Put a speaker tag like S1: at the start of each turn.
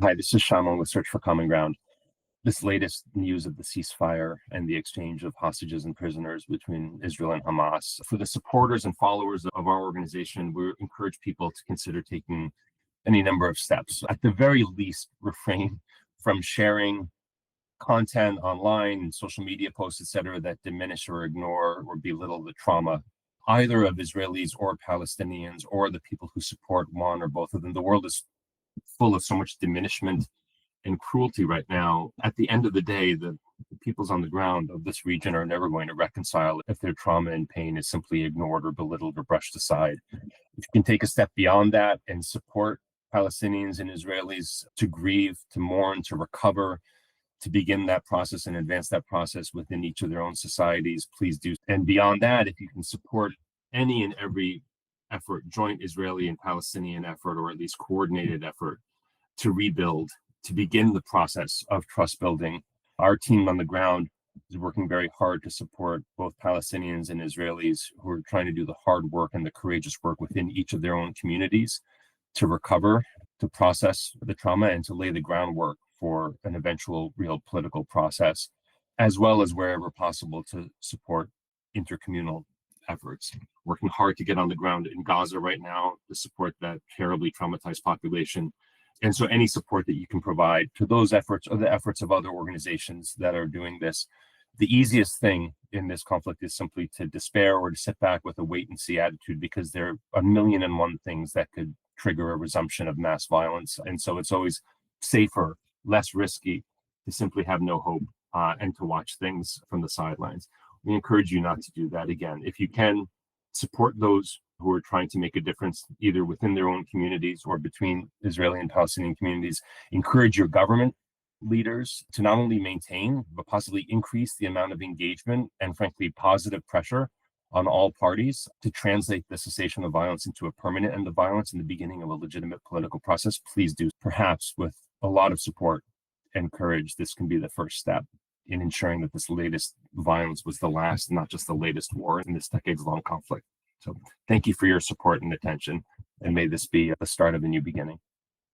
S1: Hi, this is Shamil with Search for Common Ground. This latest news of the ceasefire and the exchange of hostages and prisoners between Israel and Hamas. For the supporters and followers of our organization, we encourage people to consider taking any number of steps. At the very least, refrain from sharing content online, social media posts, etc., that diminish or ignore or belittle the trauma either of Israelis or Palestinians or the people who support one or both of them. The world is full of so much diminishment and cruelty right now. At the end of the day, the peoples on the ground of this region are never going to reconcile if their trauma and pain is simply ignored or belittled or brushed aside. If you can take a step beyond that and support Palestinians and Israelis to grieve, to mourn, to recover, to begin that process and advance that process within each of their own societies, please do. And beyond that, if you can support any and every effort, joint Israeli and Palestinian effort, or at least coordinated effort to rebuild, to begin the process of trust building. Our team on the ground is working very hard to support both Palestinians and Israelis who are trying to do the hard work and the courageous work within each of their own communities to recover, to process the trauma, and to lay the groundwork for an eventual real political process, as well as wherever possible to support intercommunal efforts. Working hard to get on the ground in Gaza right now to support that terribly traumatized population. And so any support that you can provide to those efforts or the efforts of other organizations that are doing this. The easiest thing in this conflict is simply to despair or to sit back with a wait and see attitude, because there are a million and one things that could trigger a resumption of mass violence. And so it's always safer, less risky to simply have no hope and to watch things from the sidelines. We encourage you not to do that. Again, if you can, support those who are trying to make a difference either within their own communities or between Israeli and Palestinian communities. Encourage your government leaders to not only maintain, but possibly increase the amount of engagement and, frankly, positive pressure on all parties to translate the cessation of violence into a permanent end of violence and the beginning of a legitimate political process. Please do. Perhaps with a lot of support and courage, this can be the first step in ensuring that this latest violence was the last, not just the latest war in this decades-long conflict. So thank you for your support and attention, and may this be the start of a new beginning.